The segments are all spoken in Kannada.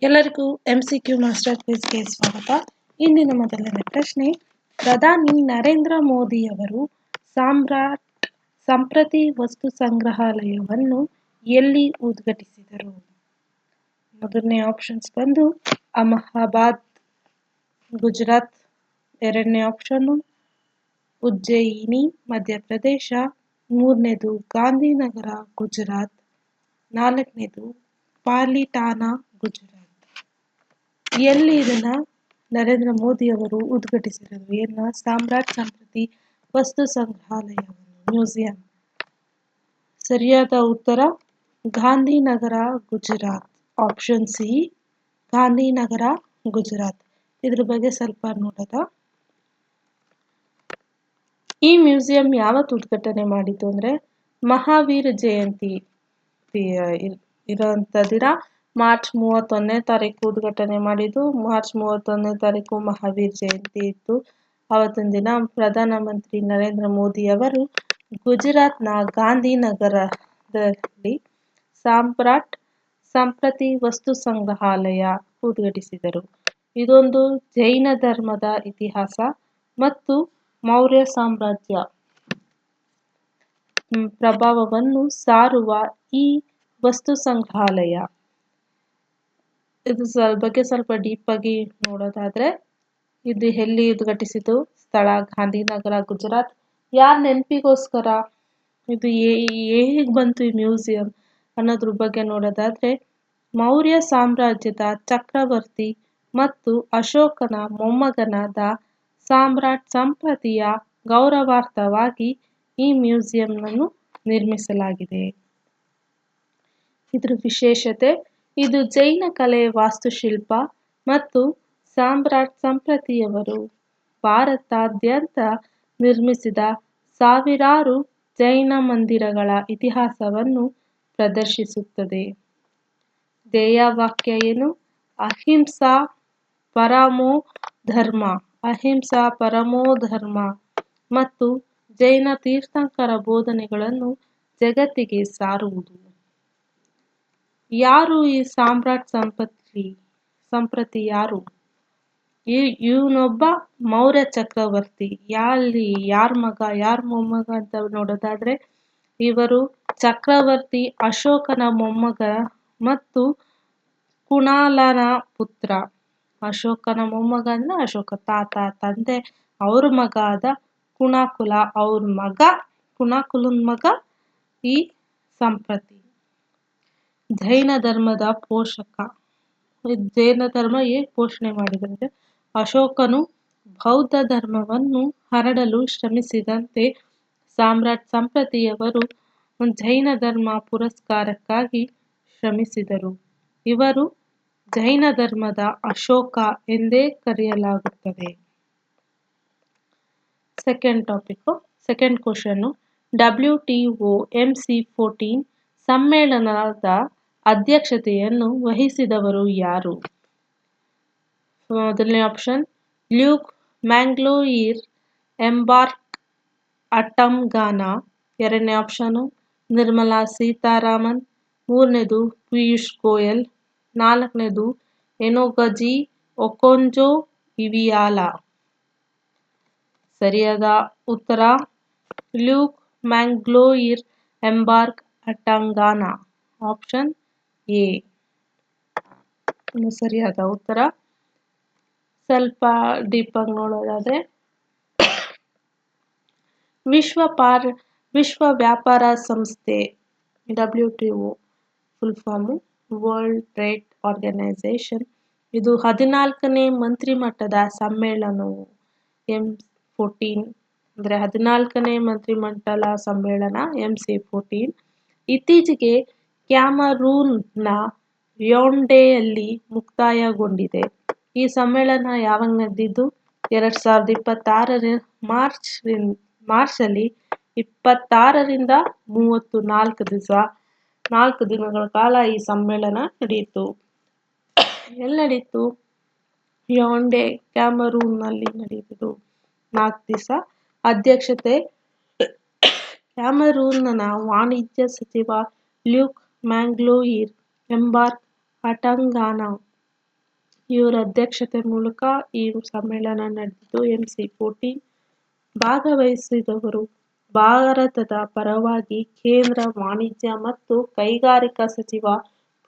ಎಲ್ಲರಿಗೂ MCQ ಮಾಸ್ಟರ್ ಕ್ವಿಜ್ಗೆ ಸ್ವಾಗತ. ಇಂದಿನ ಮೊದಲನೇ ಪ್ರಶ್ನೆ, ಪ್ರಧಾನಿ ನರೇಂದ್ರ ಮೋದಿಯವರು ಸಂಪ್ರತಿ ವಸ್ತು ಸಂಗ್ರಹಾಲಯವನ್ನು ಎಲ್ಲಿ ಉದ್ಘಾಟಿಸಿದರು? ಮೊದಲನೇ ಆಪ್ಷನ್ಸ್ ಬಂದು ಅಲಹಾಬಾದ್, ಗುಜರಾತ್. ಎರಡನೇ ಆಪ್ಷನ್ನು ಉಜ್ಜಯಿನಿ, ಮಧ್ಯಪ್ರದೇಶ. ಮೂರನೇದು ಗಾಂಧಿನಗರ, ಗುಜರಾತ್. ನಾಲ್ಕನೇದು ಪಾಲಿಟಾನಾ, ಗುಜರಾತ್. ಎಲ್ಲಿ ಇದನ್ನ ನರೇಂದ್ರ ಮೋದಿ ಅವರು ಉದ್ಘಾಟಿಸಿದರು? ಸಂಪ್ರತಿ ವಸ್ತು ಸಂಗ್ರಹಾಲಯವನ್ನು, ಮ್ಯೂಸಿಯಂ. ಸರಿಯಾದ ಉತ್ತರ ಗಾಂಧಿನಗರ, ಗುಜರಾತ್. Option C, Gandhinagar, Gujarat. ಇದ್ರ ಬಗ್ಗೆ ಸ್ವಲ್ಪ ನೋಡೋಣ. ಈ ಮ್ಯೂಸಿಯಂ ಯಾವತ್ತು ಉದ್ಘಾಟನೆ ಮಾಡಿತು ಅಂದ್ರೆ ಮಹಾವೀರ ಜಯಂತಿ ಇರೋಂಥ ದಿನ ಮಾರ್ಚ್ 31ನೇ ತಾರೀಕು ಉದ್ಘಾಟನೆ ಮಾಡಿದ್ದು. ಮಾರ್ಚ್ 31ನೇ ತಾರೀಕು ಮಹಾವೀರ್ ಜಯಂತಿ ಇತ್ತು. ಅವತ್ತಿನ ದಿನ ಪ್ರಧಾನಮಂತ್ರಿ ನರೇಂದ್ರ ಮೋದಿ ಅವರು ಗುಜರಾತ್ನ ಗಾಂಧಿನಗರದಲ್ಲಿ ಸಂಪ್ರತಿ ವಸ್ತು ಸಂಗ್ರಹಾಲಯ ಉದ್ಘಾಟಿಸಿದರು. ಇದೊಂದು ಜೈನ ಧರ್ಮದ ಇತಿಹಾಸ ಮತ್ತು ಮೌರ್ಯ ಸಾಮ್ರಾಜ್ಯ ಪ್ರಭಾವವನ್ನು ಸಾರುವ ಈ ವಸ್ತು ಸಂಗ್ರಹಾಲಯ. ಇದು ಬಗ್ಗೆ ಸ್ವಲ್ಪ ಡೀಪ್ ಆಗಿ ನೋಡೋದಾದ್ರೆ, ಇದು ಎಲ್ಲಿ ಉದ್ಘಾಟಿಸಿತು? ಸ್ಥಳ ಗಾಂಧಿನಗರ, ಗುಜರಾತ್. ಯಾರ ನೆನಪಿಗೋಸ್ಕರ ಇದು ಹೇಗೆ ಬಂತು ಈ ಮ್ಯೂಸಿಯಂ ಅನ್ನೋದ್ರ ಬಗ್ಗೆ ನೋಡೋದಾದ್ರೆ, ಮೌರ್ಯ ಸಾಮ್ರಾಜ್ಯದ ಚಕ್ರವರ್ತಿ ಮತ್ತು ಅಶೋಕನ ಮೊಮ್ಮಗನಾದ ಸಾಮ್ರಾಟ್ ಸಂಪ್ರತಿಯ ಗೌರವಾರ್ಥವಾಗಿ ಈ ಮ್ಯೂಸಿಯಂನನ್ನು ನಿರ್ಮಿಸಲಾಗಿದೆ. ಇದ್ರ ವಿಶೇಷತೆ, ಇದು ಜೈನ ಕಲೆ, ವಾಸ್ತುಶಿಲ್ಪ ಮತ್ತು ಸಾಮ್ರಾಟ್ ಸಂಪ್ರತಿಯವರು ಭಾರತಾದ್ಯಂತ ನಿರ್ಮಿಸಿದ ಸಾವಿರಾರು ಜೈನ ಮಂದಿರಗಳ ಇತಿಹಾಸವನ್ನು ಪ್ರದರ್ಶಿಸುತ್ತದೆ. ಧ್ಯೇಯವಾಕ್ಯ ಏನು? ಅಹಿಂಸಾ ಪರಮೋ ಧರ್ಮ. ಅಹಿಂಸಾ ಪರಮೋ ಧರ್ಮ ಮತ್ತು ಜೈನ ತೀರ್ಥಂಕರ ಬೋಧನೆಗಳನ್ನು ಜಗತ್ತಿಗೆ ಸಾರುವುದು. ಯಾರು ಈ ಸಾಮ್ರಾಟ್ ಸಂಪ್ರತಿ ಯಾರು? ಇವನೊಬ್ಬ ಮೌರ್ಯ ಚಕ್ರವರ್ತಿ. ಯಾರ ಮಗ, ಯಾರ ಮೊಮ್ಮಗ ಅಂತ ನೋಡೋದಾದ್ರೆ, ಇವರು ಚಕ್ರವರ್ತಿ ಅಶೋಕನ ಮೊಮ್ಮಗ ಮತ್ತು ಕುಣಾಲನ ಪುತ್ರ. ಅಶೋಕನ ಮೊಮ್ಮಗ ಅಂದ್ರೆ ಅಶೋಕ ತಾತ, ತಂದೆ. ಅವ್ರ ಮಗ ಆದ ಕುಣಾಕುಲ, ಕುಣಾಕುಲನ್ ಮಗ ಈ ಸಂಪ್ರತಿ. ಜೈನ ಧರ್ಮದ ಪೋಷಕ. ಜೈನ ಧರ್ಮ ಹೇಗೆ ಪೋಷಣೆ ಮಾಡಿದಂತೆ, ಅಶೋಕನು ಬೌದ್ಧ ಧರ್ಮವನ್ನು ಹರಡಲು ಶ್ರಮಿಸಿದಂತೆ ಸಾಮ್ರಾಟ್ ಸಂಪ್ರತಿಯವರು ಜೈನ ಧರ್ಮ ಪುರಸ್ಕಾರಕ್ಕಾಗಿ ಶ್ರಮಿಸಿದರು. ಇವರು ಜೈನ ಧರ್ಮದ ಅಶೋಕ ಎಂದೇ ಕರೆಯಲಾಗುತ್ತದೆ. ಸೆಕೆಂಡ್ ಕ್ವಶನ್, WTO MC14 ಸಮ್ಮೇಳನದ ಅಧ್ಯಕ್ಷತೆಯನ್ನು ವಹಿಸಿದವರು ಯಾರು? ಮೊದಲನೇ ಆಪ್ಷನ್ ಲ್ಯೂಕ್ ಮ್ಯಾಂಗ್ಲೋಯಿರ್ ಎಂಬಾರ್ಕ್ ಅಟಮ್ ಘಾನಾ. ಎರಡನೇ ಆಪ್ಷನ್ ನಿರ್ಮಲಾ ಸೀತಾರಾಮನ್. ಮೂರನೇದು ಪಿಯೂಷ್ ಗೋಯಲ್. ನಾಲ್ಕನೇದು ಎನೋಗಜಿ ಒಕೊಂಜೋ ಇವಿಯಾಲ. ಸರಿಯಾದ ಉತ್ತರ ಲ್ಯೂಕ್ ಮ್ಯಾಂಗ್ಲೋಯಿರ್ ಎಂಬಾರ್ಕ್ ಅಟಮ್ ಘಾನಾ. ಆಪ್ಷನ್ ಎ ಸರಿಯಾದ ಉತ್ತರ. ಸ್ವಲ್ಪ ಡೀಪ್ ಆಗಿ ನೋಡೋದಾದ್ರೆ, ವಿಶ್ವ ವ್ಯಾಪಾರ ಸಂಸ್ಥೆ WTO full form world trade organisation. ಇದು 14ನೇ ಮಂತ್ರಿಮಟ್ಟದ ಸಮ್ಮೇಳನವು. MC14 ಅಂದ್ರೆ 14ನೇ ಮಂತ್ರಿಮಂಡಲ ಸಮ್ಮೇಳನ MC14 ಇತ್ತೀಚೆಗೆ ಕ್ಯಾಮರೂನ್ನ ಯಾೌಂಡೆಯಲ್ಲಿ ಮುಕ್ತಾಯಗೊಂಡಿದೆ. ಈ ಸಮ್ಮೇಳನ ಯಾವಾಗ ನಡೆದಿದ್ದು? 2026 ಮಾರ್ಚಲ್ಲಿ 26ರಿಂದ 34 ದಿನಗಳ ಕಾಲ ಈ ಸಮ್ಮೇಳನ ನಡೆಯಿತು. ಎಲ್ಲಿ ನಡೀತು? ಯಾೌಂಡೆ, ಕ್ಯಾಮರೂನ್ನಲ್ಲಿ ನಡೆಯಿತು. 4 ದಿವಸ. ಅಧ್ಯಕ್ಷತೆ ಕ್ಯಾಮರೂನ್ನ ವಾಣಿಜ್ಯ ಸಚಿವ ಲ್ಯೂಕ್ ಮ್ಯಾಂಗ್ಲೋಯಿರ್ ಎಂಬಾರ್ಕ್ ಅಟಮ್ ಘಾನಾ ಇವರ ಅಧ್ಯಕ್ಷತೆ ಮೂಲಕ ಈ ಸಮ್ಮೇಳನ ನಡೆದಿದ್ದು. MC14 ಭಾಗವಹಿಸಿದವರು ಭಾರತದ ಪರವಾಗಿ ಕೇಂದ್ರ ವಾಣಿಜ್ಯ ಮತ್ತು ಕೈಗಾರಿಕಾ ಸಚಿವ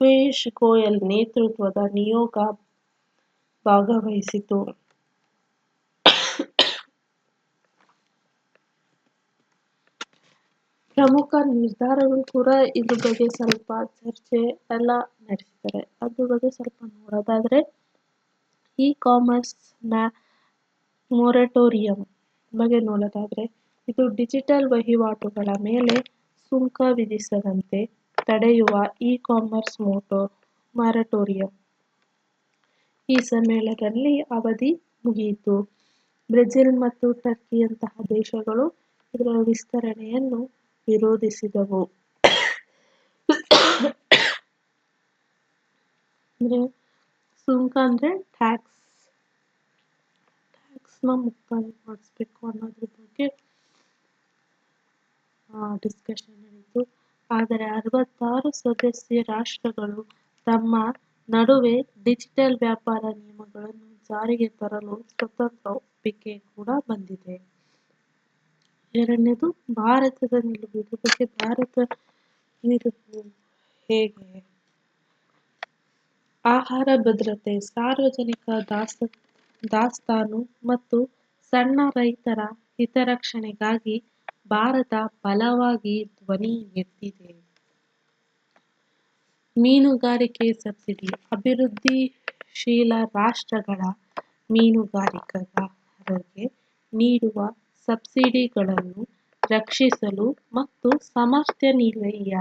ಪಿಯೂಷ್ ಗೋಯಲ್ ನೇತೃತ್ವದ ನಿಯೋಗ ಭಾಗವಹಿಸಿತು. ಪ್ರಮುಖ ನಿರ್ಧಾರಗಳು ಕೂಡ ಇದ್ರ ಬಗ್ಗೆ ಸ್ವಲ್ಪ ಚರ್ಚೆ ಎಲ್ಲ ನಡೆಸಿದ್ದಾರೆ. ಅದ್ರ ಬಗ್ಗೆ ಸ್ವಲ್ಪ ನೋಡೋದಾದ್ರೆ, ಇ ಕಾಮರ್ಸ್ ಮೊರಟೋರಿಯಂ ಬಗ್ಗೆ ನೋಡೋದಾದ್ರೆ, ಇದು ಡಿಜಿಟಲ್ ವಹಿವಾಟುಗಳ ಮೇಲೆ ಸುಂಕ ವಿಧಿಸದಂತೆ ತಡೆಯುವ ಇ ಕಾಮರ್ಸ್ ಮೊರಟೋರಿಯಂ ಈ ಸಮ್ಮೇಳನದಲ್ಲಿ ಅವಧಿ ಮುಗಿಯಿತು. ಬ್ರೆಜಿಲ್ ಮತ್ತು ಟರ್ಕಿಯಂತಹ ದೇಶಗಳು ಇದರ ವಿಸ್ತರಣೆಯನ್ನು ವಿರೋಧಿಸಿದವು. ಅಂದ್ರೆ ಸುಂಕ ಅಂದ್ರೆ ಟ್ಯಾಕ್ಸ್ನ ಮುಕ್ತಾಯ ಮಾಡಿಸ್ಬೇಕು ಅನ್ನೋದ್ರ ಬಗ್ಗೆ ಡಿಸ್ಕಷನ್ ನಡೀತು. ಆದರೆ 66 ಸದಸ್ಯ ರಾಷ್ಟ್ರಗಳು ತಮ್ಮ ನಡುವೆ ಡಿಜಿಟಲ್ ವ್ಯಾಪಾರ ನಿಯಮಗಳನ್ನು ಜಾರಿಗೆ ತರಲು ಸ್ವತಂತ್ರ ಒಪ್ಪಿಗೆ ಕೂಡ ಬಂದಿದೆ. ಎರಡನೇದು ಭಾರತದ ನಿಲುವು. ಇದ್ರ ಬಗ್ಗೆ ಭಾರತ ನಿಲುವು ಹೇಗೆ? ಆಹಾರ ಭದ್ರತೆ, ಸಾರ್ವಜನಿಕ ದಾಸ್ತಾನು ಮತ್ತು ಸಣ್ಣ ರೈತರ ಹಿತರಕ್ಷಣೆಗಾಗಿ ಭಾರತ ಬಲವಾಗಿ ಧ್ವನಿ ಎತ್ತಿದೆ. ಮೀನುಗಾರಿಕೆ ಸಬ್ಸಿಡಿ, ಅಭಿವೃದ್ಧಿಶೀಲ ರಾಷ್ಟ್ರಗಳ ಮೀನುಗಾರಿಕೆಗಾರರಿಗೆ ನೀಡುವ ಸಬ್ಸಿಡಿಗಳನ್ನು ರಕ್ಷಿಸಲು ಮತ್ತು ಸಮರ್ಥನೀಯ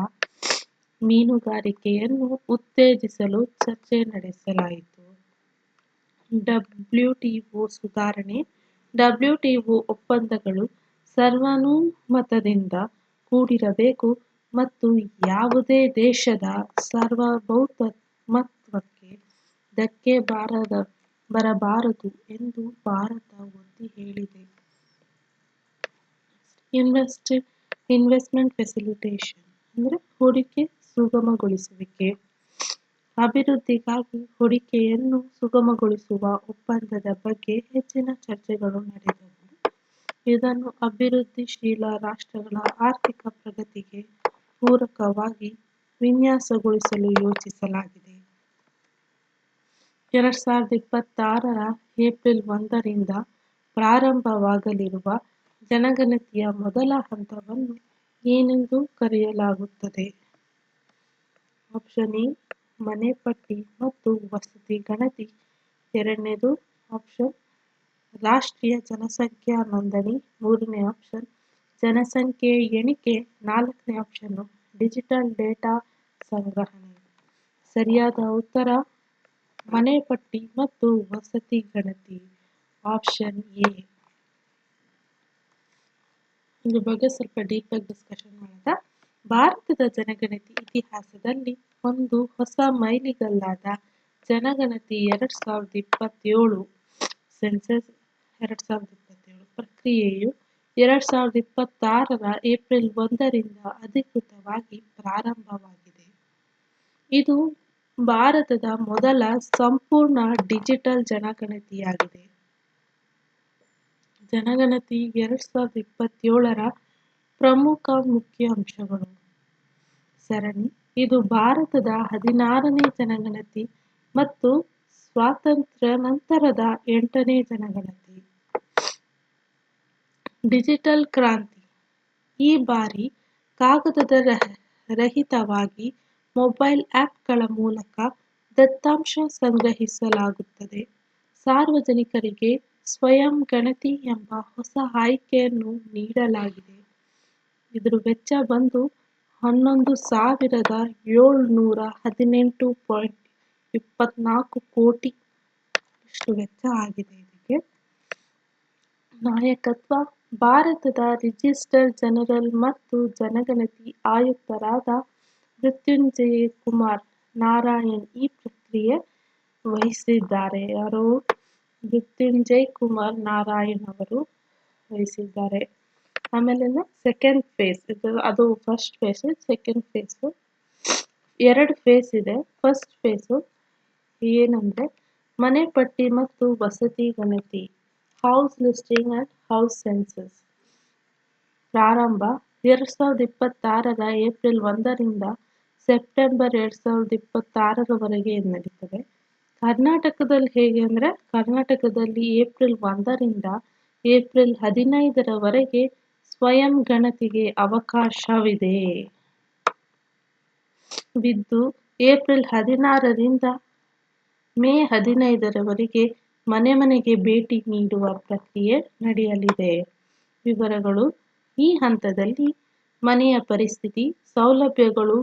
ಮೀನುಗಾರಿಕೆಯನ್ನು ಉತ್ತೇಜಿಸಲು ಚರ್ಚೆ ನಡೆಸಲಾಯಿತು. WTO ಸುಧಾರಣೆ, WTO ಒಪ್ಪಂದಗಳು ಸರ್ವಾನುಮತದಿಂದ ಕೂಡಿರಬೇಕು ಮತ್ತು ಯಾವುದೇ ದೇಶದ ಸಾರ್ವಭೌಮತ್ವಕ್ಕೆ ಧಕ್ಕೆ ಬರಬಾರದು ಎಂದು ಭಾರತ ಒತ್ತಿ ಹೇಳಿದೆ. ಇನ್ವೆಸ್ಟ್ಮೆಂಟ್ ಫೆಸಿಲಿಟೇಷನ್ ಅಂದ್ರೆ ಹೂಡಿಕೆ ಸುಗಮಗೊಳಿಸುವಿಕೆ. ಅಭಿವೃದ್ಧಿಗಾಗಿ ಹೂಡಿಕೆಯನ್ನು ಸುಗಮಗೊಳಿಸುವ ಒಪ್ಪಂದದ ಬಗ್ಗೆ ಹೆಚ್ಚಿನ ಚರ್ಚೆಗಳು ನಡೆದವು. ಇದನ್ನು ಅಭಿವೃದ್ಧಿಶೀಲ ರಾಷ್ಟ್ರಗಳ ಆರ್ಥಿಕ ಪ್ರಗತಿಗೆ ಪೂರಕವಾಗಿ ವಿನ್ಯಾಸಗೊಳಿಸಲು ಯೋಜಿಸಲಾಗಿದೆ. 2026ರ ಏಪ್ರಿಲ್ 1ರಿಂದ ಪ್ರಾರಂಭವಾಗಲಿರುವ ಜನಗಣತಿಯ ಮೊದಲ ಹಂತವನ್ನು ಏನೆಂದು ಕರೆಯಲಾಗುತ್ತದೆ? ಆಪ್ಷನ್ ಎ ಮನೆ ಪಟ್ಟಿ ಮತ್ತು ವಸತಿ ಗಣತಿ. ಎರಡನೇದು ಆಪ್ಷನ್ ರಾಷ್ಟ್ರೀಯ ಜನಸಂಖ್ಯಾ ನೋಂದಣಿ. ಮೂರನೇ ಆಪ್ಷನ್ ಜನಸಂಖ್ಯೆ ಎಣಿಕೆ. ನಾಲ್ಕನೇ ಆಪ್ಷನ್ ಡಿಜಿಟಲ್ ಡೇಟಾ ಸಂಗ್ರಹಣೆ. ಸರಿಯಾದ ಉತ್ತರ ಮನೆ ಪಟ್ಟಿ ಮತ್ತು ವಸತಿ ಗಣತಿ, ಆಪ್ಷನ್ ಎ. ಇದ್ರ ಬಗ್ಗೆ ಸ್ವಲ್ಪ ಡೀಪ್ ಆಗಿ ಡಿಸ್ಕಷನ್ ಮಾಡೋದ. ಭಾರತದ ಜನಗಣತಿ ಇತಿಹಾಸದಲ್ಲಿ ಒಂದು ಹೊಸ ಮೈಲಿಗಲ್ಲಾದ ಜನಗಣತಿ 2027 ಸೆನ್ಸಸ್ 2027 ಪ್ರಕ್ರಿಯೆಯು 2026ರ ಏಪ್ರಿಲ್ 1ರಿಂದ ಅಧಿಕೃತವಾಗಿ ಪ್ರಾರಂಭವಾಗಿದೆ. ಇದು ಭಾರತದ ಮೊದಲ ಸಂಪೂರ್ಣ ಡಿಜಿಟಲ್ ಜನಗಣತಿಯಾಗಿದೆ. ಜನಗಣತಿ 2027ರ ಪ್ರಮುಖ ಮುಖ್ಯ ಅಂಶಗಳು ಸರಣಿ. ಇದು ಭಾರತದ 16ನೇ ಜನಗಣತಿ ಮತ್ತು ಸ್ವಾತಂತ್ರ್ಯ ನಂತರದ 8ನೇ ಜನಗಣತಿ. ಡಿಜಿಟಲ್ ಕ್ರಾಂತಿ. ಈ ಬಾರಿ ಕಾಗದದ ರಹಿತವಾಗಿ ಮೊಬೈಲ್ ಆ್ಯಪ್ಗಳ ಮೂಲಕ ದತ್ತಾಂಶ ಸಂಗ್ರಹಿಸಲಾಗುತ್ತದೆ. ಸಾರ್ವಜನಿಕರಿಗೆ ಸ್ವಯಂ ಗಣತಿ ಎಂಬ ಹೊಸ ಆಯ್ಕೆಯನ್ನು ನೀಡಲಾಗಿದೆ. ಇದ್ರ ವೆಚ್ಚ ಬಂದು 11,718.24 ಕೋಟಿ ಇಷ್ಟು ವೆಚ್ಚ ಆಗಿದೆ ಇದಕ್ಕೆ. ನಾಯಕತ್ವ. ಭಾರತದ ರಿಜಿಸ್ಟ್ರಾರ್ ಜನರಲ್ ಮತ್ತು ಜನಗಣತಿ ಆಯುಕ್ತರಾದ ಮೃತ್ಯುಂಜಯ ಕುಮಾರ್ ನಾರಾಯಣ್ ಈ ಪ್ರಕ್ರಿಯೆ ವಹಿಸಿದ್ದಾರೆ. ಯಾರು? ಮೃತ್ಯುಂಜಯ್ ಕುಮಾರ್ ನಾರಾಯಣ್ ಅವರು ವಹಿಸಿದ್ದಾರೆ. ಆಮೇಲೆ ಸೆಕೆಂಡ್ ಫೇಸ್, ಅದು first phase. Second phase 2 phase ಇದೆ. ಫಸ್ಟ್ ಫೇಸು ಏನಂದ್ರೆ ಮನೆ ಪಟ್ಟಿ ಮತ್ತು ವಸತಿ ಗಣತಿ, house listing and house census ಪ್ರಾರಂಭ 2026ರ ಏಪ್ರಿಲ್ 1ರಿಂದ ಸೆಪ್ಟೆಂಬರ್ 2026ರವರೆಗೆ ನಡೀತದೆ. ಕರ್ನಾಟಕದಲ್ಲಿ ಹೇಗೆ ಅಂದರೆ, ಕರ್ನಾಟಕದಲ್ಲಿ ಏಪ್ರಿಲ್ 1ರಿಂದ ಏಪ್ರಿಲ್ 15ರವರೆಗೆ ಸ್ವಯಂ ಗಣತಿಗೆ ಅವಕಾಶವಿದೆ ವಿದ್ದು ಏಪ್ರಿಲ್ 16ರಿಂದ ಮೇ 15ರವರೆಗೆ ಮನೆ ಮನೆಗೆ ಭೇಟಿ ನೀಡುವ ಪ್ರಕ್ರಿಯೆ ನಡೆಯಲಿದೆ. ವಿವರಗಳು: ಈ ಹಂತದಲ್ಲಿ ಮನೆಯ ಪರಿಸ್ಥಿತಿ, ಸೌಲಭ್ಯಗಳು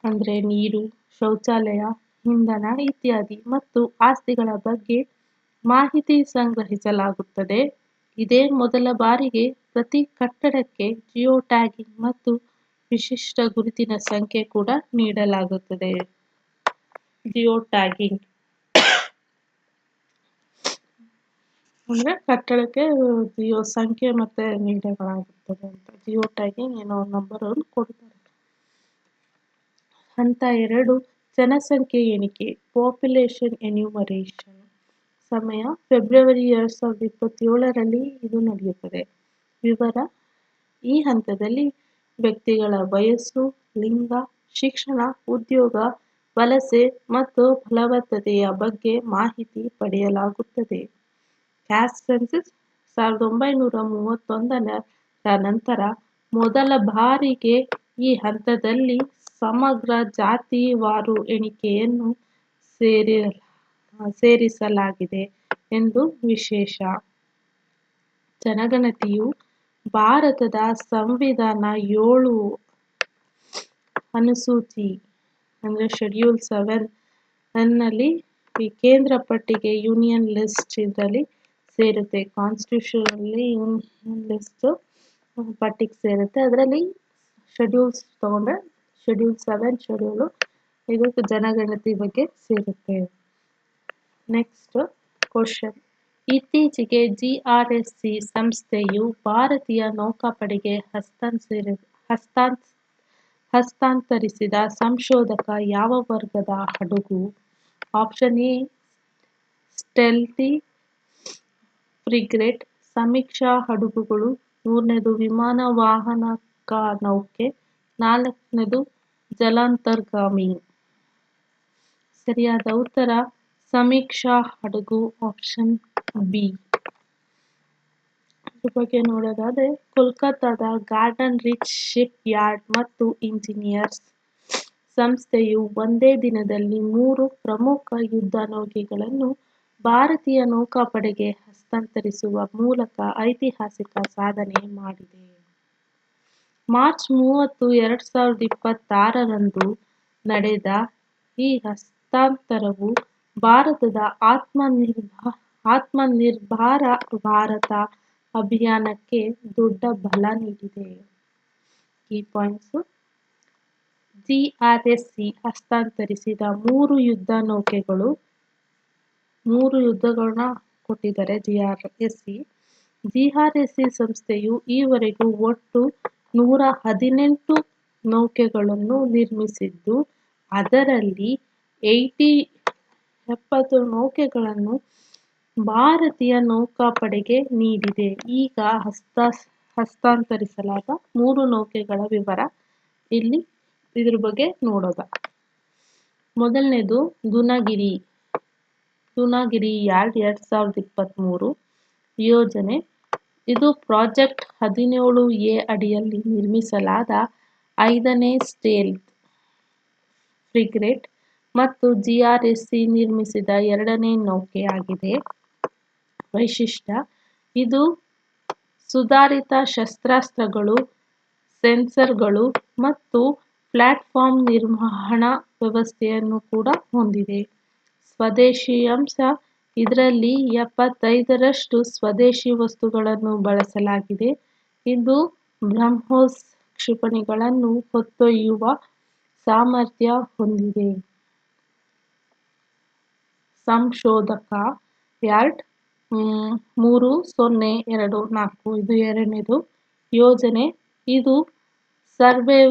ಅಂದರೆ ನೀರು, ಶೌಚಾಲಯ, ಇಂಧನ ಇತ್ಯಾದಿ ಮತ್ತು ಆಸ್ತಿಗಳ ಬಗ್ಗೆ ಮಾಹಿತಿ ಸಂಗ್ರಹಿಸಲಾಗುತ್ತದೆ. ಇದೇ ಮೊದಲ ಬಾರಿಗೆ ಪ್ರತಿ ಕಟ್ಟಡಕ್ಕೆ ಜಿಯೋ ಟ್ಯಾಗಿಂಗ್ ಮತ್ತು ವಿಶಿಷ್ಟ ಗುರುತಿನ ಸಂಖ್ಯೆ ಕೂಡ ನೀಡಲಾಗುತ್ತದೆ. ಜಿಯೋ ಟ್ಯಾಗಿಂಗ್ ಅಂದರೆ ಕಟ್ಟಡಕ್ಕೆ ಜಿಯೋ ಸಂಖ್ಯೆ ಮತ್ತೆ ನೀಡಲಾಗುತ್ತದೆ ಅಂತ. ಜಿಯೋ ಟ್ಯಾಗಿಂಗ್ ಏನೋ ನಂಬರನ್ನು ಕೊಡ್ತಾರೆ. ಹಂತ 2 ಜನಸಂಖ್ಯೆ ಎಣಿಕೆ, ಪಾಪ್ಯುಲೇಷನ್ ಎನ್ಯುಮರೇಷನ್. ಸಮಯ ಫೆಬ್ರವರಿ 2027ರಲ್ಲಿ ಇದು ನಡೆಯುತ್ತದೆ. ವಿವರ: ಈ ಹಂತದಲ್ಲಿ ವ್ಯಕ್ತಿಗಳ ವಯಸ್ಸು, ಲಿಂಗ, ಶಿಕ್ಷಣ, ಉದ್ಯೋಗ, ವಲಸೆ ಮತ್ತು ಫಲವತ್ತತೆಯ ಬಗ್ಗೆ ಮಾಹಿತಿ ಪಡೆಯಲಾಗುತ್ತದೆ. ಕ್ಯಾಸ್ಟ್ ಸೆನ್ಸಸ್ 1931ರ ನಂತರ ಮೊದಲ ಬಾರಿಗೆ ಈ ಹಂತದಲ್ಲಿ ಸಮಗ್ರ ಜಾತಿವಾರು ಎಣಿಕೆಯನ್ನು ಸೇರಿಸಲಾಗಿದೆ ಎಂದು ವಿಶೇಷ. ಜನಗಣತಿಯು ಭಾರತದ ಸಂವಿಧಾನ 7 ಅನುಸೂಚಿ ಅಂದರೆ ಶೆಡ್ಯೂಲ್ 7ನಲ್ಲಿ ಈ ಕೇಂದ್ರ ಪಟ್ಟಿಗೆ ಯೂನಿಯನ್ ಲಿಸ್ಟ್ ಇದರಲ್ಲಿ ಸೇರುತ್ತೆ. ಕಾನ್ಸ್ಟಿಟ್ಯೂಷನಲ್ಲಿ ಯೂನಿಯನ್ ಲಿಸ್ಟ್ ಪಟ್ಟಿಗೆ ಸೇರುತ್ತೆ. ಅದರಲ್ಲಿ ಶೆಡ್ಯೂಲ್ಸ್ ತಗೊಂಡ್ರೆ ಶೆಡ್ಯೂಲ್ 7 ಶೆಡ್ಯೂಲು ಇದಕ್ಕೆ ಜನಗಣತಿ ಬಗ್ಗೆ ಸೇರುತ್ತೆ. ನೆಕ್ಸ್ಟ್ ಕ್ವಶನ್: ಇತ್ತೀಚೆಗೆ GRSC ಸಂಸ್ಥೆಯು ಭಾರತೀಯ ನೌಕಾಪಡೆಗೆ ಹಸ್ತಾಂತರಿಸಿದ ಸಂಶೋಧಕ ಯಾವ ವರ್ಗದ ಹಡಗು? ಆಪ್ಷನ್ ಎ ಸ್ಟೆಲ್ತಿ ಫ್ರಿಗೇಟ್, ಸಮೀಕ್ಷಾ ಹಡಗುಗಳು. 3ನೇದು ವಿಮಾನ ವಾಹಕ ನೌಕೆ. 4ನೇದು ಜಲಾಂತರ್ಗಾಮಿ. ಸರಿಯಾದ ಉತ್ತರ ಸಮೀಕ್ಷಾ ಹಡಗು, ಆಪ್ಷನ್ ಬಿ. ಇದ್ರ ಬಗ್ಗೆ ನೋಡೋದಾದ್ರೆ, ಕೋಲ್ಕತ್ತಾದ ಗಾರ್ಡನ್ ರಿಚ್ ಶಿಪ್ ಯಾರ್ಡ್ ಮತ್ತು ಇಂಜಿನಿಯರ್ಸ್ ಸಂಸ್ಥೆಯು ಒಂದೇ ದಿನದಲ್ಲಿ 3 ಪ್ರಮುಖ ಯುದ್ಧ ನೌಕೆಗಳನ್ನು ಭಾರತೀಯ ನೌಕಾಪಡೆಗೆ ಹಸ್ತಾಂತರಿಸುವ ಮೂಲಕ ಐತಿಹಾಸಿಕ ಸಾಧನೆ ಮಾಡಿದೆ. ಮಾರ್ಚ್ 30, 2026ರಂದು ನಡೆದ ಈ ಹಸ್ತಾಂತರವು ಭಾರತದ ಆತ್ಮನಿರ್ಭರ ಭಾರತ ಅಭಿಯಾನಕ್ಕೆ ದೊಡ್ಡ ಬಲ ನೀಡಿದೆ. ಕೀ ಪಾಯಿಂಟ್ಸ್: GRSC ಹಸ್ತಾಂತರಿಸಿದ 3 ಯುದ್ಧ ನೌಕೆಗಳು. 3 ಯುದ್ಧಗಳನ್ನ ಕೊಟ್ಟಿದ್ದಾರೆ GRSC. GRSC ಸಂಸ್ಥೆಯು ಈವರೆಗೂ ಒಟ್ಟು 118 ನೌಕೆಗಳನ್ನು ನಿರ್ಮಿಸಿದ್ದು, ಅದರಲ್ಲಿ 70 ನೌಕೆಗಳನ್ನು ಭಾರತೀಯ ನೌಕಾಪಡೆಗೆ ನೀಡಿದೆ. ಈಗ ಹಸ್ತಾಂತರಿಸಲಾದ 3 ನೌಕೆಗಳ ವಿವರ ಇಲ್ಲಿ ಇದ್ರ ಬಗ್ಗೆ ನೋಡೋದ. ಮೊದಲನೇದು ದುನಗಿರಿ ಯಾರ್ಡ್ 2023 ಯೋಜನೆ. ಇದು ಪ್ರಾಜೆಕ್ಟ್ 17A ಅಡಿಯಲ್ಲಿ ನಿರ್ಮಿಸಲಾದ 5ನೇ ಸ್ಟೆಲ್ತ್ ಫ್ರಿಗೇಟ್ ಮತ್ತು GRSC ನಿರ್ಮಿಸಿದ 2ನೇ ನೌಕೆಯಾಗಿದೆ. ವೈಶಿಷ್ಟ್ಯ: ಇದು ಸುಧಾರಿತ ಶಸ್ತ್ರಾಸ್ತ್ರಗಳು, ಸೆನ್ಸರ್ಗಳು ಮತ್ತು ಪ್ಲಾಟ್ಫಾರ್ಮ್ ನಿರ್ವಹಣಾ ವ್ಯವಸ್ಥೆಯನ್ನು ಕೂಡ ಹೊಂದಿದೆ. ಸ್ವದೇಶಿ ಅಂಶ: ಇದರಲ್ಲಿ 75ರಷ್ಟು ಸ್ವದೇಶಿ ವಸ್ತುಗಳನ್ನು ಬಳಸಲಾಗಿದೆ. ಇದು ಬ್ರಹ್ಮೋಸ್ ಕ್ಷಿಪಣಿಗಳನ್ನು ಹೊತ್ತೊಯ್ಯುವ ಸಾಮರ್ಥ್ಯ ಹೊಂದಿದೆ. ಸಂಶೋಧಕ ಯಾರ್ಡ್ 3024 ಇದು 2ನೇದು ಯೋಜನೆ. ಇದು ಸರ್ವೆ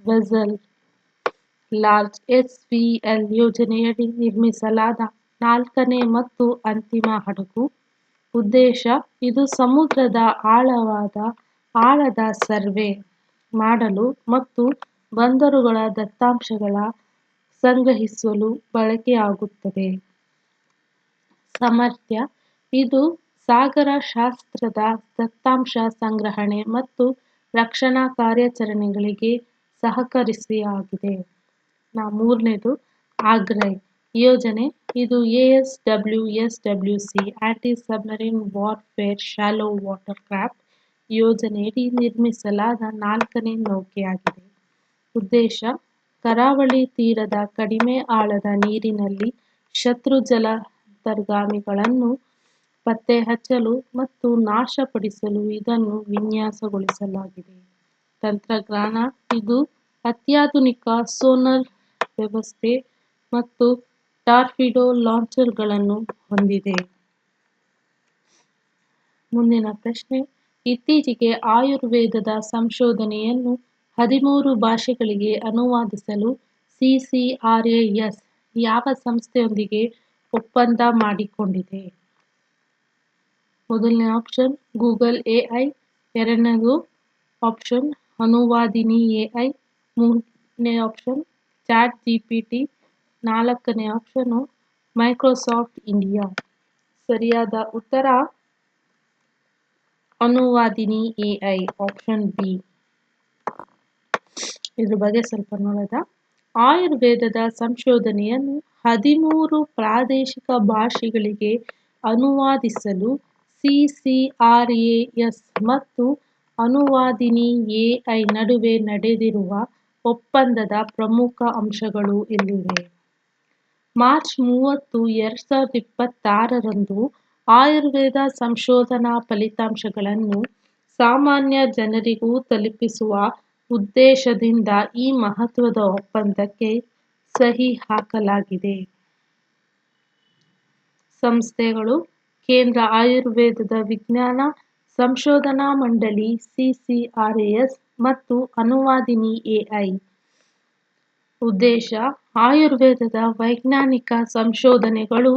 ವೆಸಲ್ ಲಾರ್ಜ್ SVL ಯೋಜನೆಯಡಿ ನಿರ್ಮಿಸಲಾದ 4ನೇ ಮತ್ತು ಅಂತಿಮ ಹಡಗು. ಉದ್ದೇಶ: ಇದು ಸಮುದ್ರದ ಆಳದ ಸರ್ವೆ ಮಾಡಲು ಮತ್ತು ಬಂದರುಗಳ ದತ್ತಾಂಶಗಳ ಸಂಗ್ರಹಿಸಲು ಬಳಕೆಯಾಗುತ್ತದೆ. ಸಾಮರ್ಥ್ಯ: ಇದು ಸಾಗರಶಾಸ್ತ್ರದ ದತ್ತಾಂಶ ಸಂಗ್ರಹಣೆ ಮತ್ತು ರಕ್ಷಣಾ ಕಾರ್ಯಾಚರಣೆಗಳಿಗೆ ಸಹಕಾರಿಯಾಗಿದೆ. 3ನೇದು ಆಗ್ರೈ ಯೋಜನೆ. ಇದು ASWSWC anti submarine warfare shallow water craft ಯೋಜನೆಯಡಿ ನಿರ್ಮಿಸಲಾದ 4ನೇ ನೌಕೆಯಾಗಿದೆ. ಉದ್ದೇಶ: ಕರಾವಳಿ ತೀರದ ಕಡಿಮೆ ಆಳದ ನೀರಿನಲ್ಲಿ ಶತ್ರು ಜಲಾಂತರ್ಗಾಮಿಗಳನ್ನು ಪತ್ತೆಹಚ್ಚಲು ಮತ್ತು ನಾಶಪಡಿಸಲು ಇದನ್ನು ವಿನ್ಯಾಸಗೊಳಿಸಲಾಗಿದೆ. ತಂತ್ರಜ್ಞಾನ: ಇದು ಅತ್ಯಾಧುನಿಕ ಸೋನಾರ್ ವ್ಯವಸ್ಥೆ ಮತ್ತು ಟಾರ್ಪಿಡೋ ಲಾಂಚರ್ಗಳನ್ನು ಹೊಂದಿದೆ. ಮುಂದಿನ ಪ್ರಶ್ನೆ: ಇತ್ತೀಚೆಗೆ ಆಯುರ್ವೇದದ ಸಂಶೋಧನೆಯನ್ನು 13 ಭಾಷೆಗಳಿಗೆ ಅನುವಾದಿಸಲು CCRAS ಯಾವ ಸಂಸ್ಥೆಯೊಂದಿಗೆ ಒಪ್ಪಂದ ಮಾಡಿಕೊಂಡಿದೆ? ಮೊದಲನೇ ಆಪ್ಷನ್ ಗೂಗಲ್ AI, ಎರಡನೇದು ಆಪ್ಷನ್ ಅನುವಾದಿನಿ AI, ಮೂರನೇ ಆಪ್ಷನ್ ChatGPT, ನಾಲ್ಕನೇ ಆಪ್ಷನ್ ಮೈಕ್ರೋಸಾಫ್ಟ್ ಇಂಡಿಯಾ. ಸರಿಯಾದ ಉತ್ತರ ಅನುವಾದಿನಿ AI, ಆಪ್ಷನ್ ಬಿ. ಇದ್ರ ಬಗ್ಗೆ ಸ್ವಲ್ಪ ನೋಡೋದ. ಆಯುರ್ವೇದದ ಸಂಶೋಧನೆಯನ್ನು 13 ಪ್ರಾದೇಶಿಕ ಭಾಷೆಗಳಿಗೆ ಅನುವಾದಿಸಲು CCRAS ಮತ್ತು ಅನುವಾದಿನಿ AI ನಡುವೆ ನಡೆದಿರುವ ಒಪ್ಪಂದದ ಪ್ರಮುಖ ಅಂಶಗಳು ಇಲ್ಲಿವೆ. ಮಾರ್ಚ್ 30, 2026ರಂದು ಆಯುರ್ವೇದ ಸಂಶೋಧನಾ ಫಲಿತಾಂಶಗಳನ್ನು ಸಾಮಾನ್ಯ ಜನರಿಗೂ ತಲುಪಿಸುವ ಉದ್ದೇಶದಿಂದ ಈ ಮಹತ್ವದ ಒಪ್ಪಂದಕ್ಕೆ ಸಹಿ ಹಾಕಲಾಗಿದೆ. ಸಂಸ್ಥೆಗಳು: ಕೇಂದ್ರ ಆಯುರ್ವೇದ ವಿಜ್ಞಾನ ಸಂಶೋಧನಾ ಮಂಡಳಿ CCRAS ಮತ್ತು ಅನುವಾದಿನಿ AI. ಉದ್ದೇಶ: ಆಯುರ್ವೇದದ ವೈಜ್ಞಾನಿಕ ಸಂಶೋಧನೆಗಳು,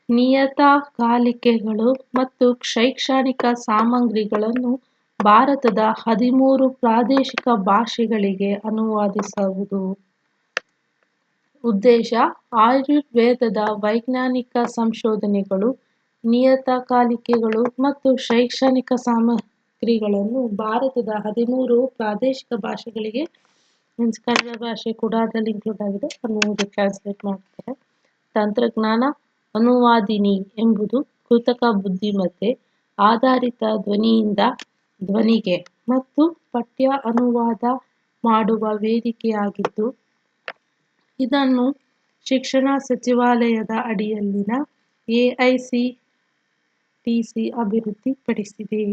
ನಿಯತಕಾಲಿಕೆಗಳು ಮತ್ತು ಶೈಕ್ಷಣಿಕ ಸಾಮಗ್ರಿಗಳನ್ನು ಭಾರತದ 13 ಪ್ರಾದೇಶಿಕ ಭಾಷೆಗಳಿಗೆ ಅನುವಾದಿಸುವುದು. ಉದ್ದೇಶ: ಆಯುರ್ವೇದದ ವೈಜ್ಞಾನಿಕ ಸಂಶೋಧನೆಗಳು, ನಿಯತಕಾಲಿಕೆಗಳು ಮತ್ತು ಶೈಕ್ಷಣಿಕ ಸಾಮಗ್ರಿಗಳನ್ನು ಭಾರತದ 13 ಪ್ರಾದೇಶಿಕ ಭಾಷೆಗಳಿಗೆ ಕನ್ನಡ ಭಾಷೆ ಕೂಡ ಅದರಲ್ಲಿ ಇನ್ಕ್ಲೂಡ್ ಆಗಿದೆ, ಅದನ್ನು ಟ್ರಾನ್ಸ್ಲೇಟ್ ಮಾಡ್ತಾರೆ. ತಂತ್ರಜ್ಞಾನ: ಅನುವಾದಿನಿ ಎಂಬುದು ಕೃತಕ ಬುದ್ಧಿಮತ್ತೆ ಆಧಾರಿತ ಧ್ವನಿಯಿಂದ ಧ್ವನಿಗೆ ಮತ್ತು ಪಠ್ಯ ಅನುವಾದ ಮಾಡುವ ವೇದಿಕೆಯಾಗಿದ್ದು, ಇದನ್ನು ಶಿಕ್ಷಣ ಸಚಿವಾಲಯದ ಅಡಿಯಲ್ಲಿನ AICTC ಅಭಿವೃದ್ಧಿಪಡಿಸಿದೆ.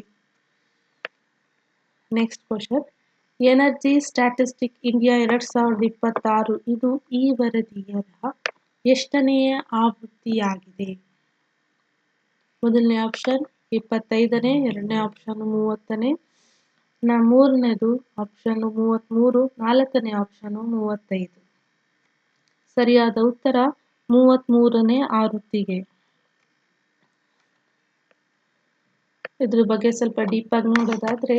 Next question: energy statistics India 2026 ಇದು ಈ ವರದಿಯ ಎಷ್ಟನೆಯ ಆವೃತ್ತಿಯಾಗಿದೆ? ಮೊದಲನೇ ಆಪ್ಷನ್ 25ನೇ, ಎರಡನೇ ಆಪ್ಷನ್ 30ನೇ, ಮೂರನೇದು ಆಪ್ಷನ್ 33, ನಾಲ್ಕನೇ ಆಪ್ಷನ್ 35. ಸರಿಯಾದ ಉತ್ತರ 33ನೇ ಆವೃತ್ತಿಗೆ. ಇದ್ರ ಬಗ್ಗೆ ಸ್ವಲ್ಪ ಡೀಪ್ ಆಗಿ ನೋಡೋದಾದ್ರೆ,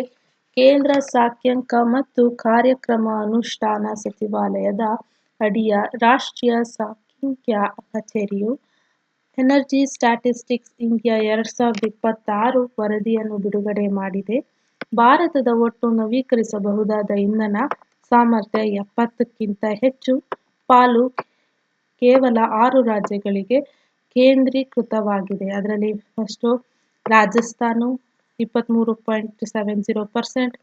ಕೇಂದ್ರ ಸಾಂಖ್ಯಿಕ ಮತ್ತು ಕಾರ್ಯಕ್ರಮ ಅನುಷ್ಠಾನ ಸಚಿವಾಲಯದ ಅಡಿಯ ರಾಷ್ಟ್ರೀಯ ಸಾಂಖ್ಯಿಕ ಕಚೇರಿಯು ಎನರ್ಜಿ ಸ್ಟ್ಯಾಟಿಸ್ಟಿಕ್ಸ್ ಇಂಡಿಯಾ 2026 ವರದಿಯನ್ನು ಬಿಡುಗಡೆ ಮಾಡಿದೆ. ಭಾರತದ ಒಟ್ಟು ನವೀಕರಿಸಬಹುದಾದ ಇಂಧನ ಸಾಮರ್ಥ್ಯ 70ಕ್ಕಿಂತ ಹೆಚ್ಚು ಪಾಲು ಕೇವಲ 6 ರಾಜ್ಯಗಳಿಗೆ ಕೇಂದ್ರೀಕೃತವಾಗಿದೆ. ಅದರಲ್ಲಿ first Rajasthan 23.70%,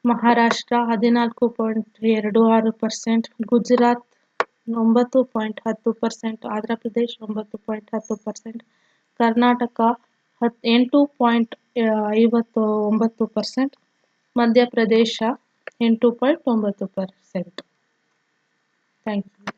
Maharashtra 14.26%, Gujarat 9.10%, Andhra Pradesh 9.10%, Karnataka 8.59%, Madhya Pradesh 8.9%. Thank you.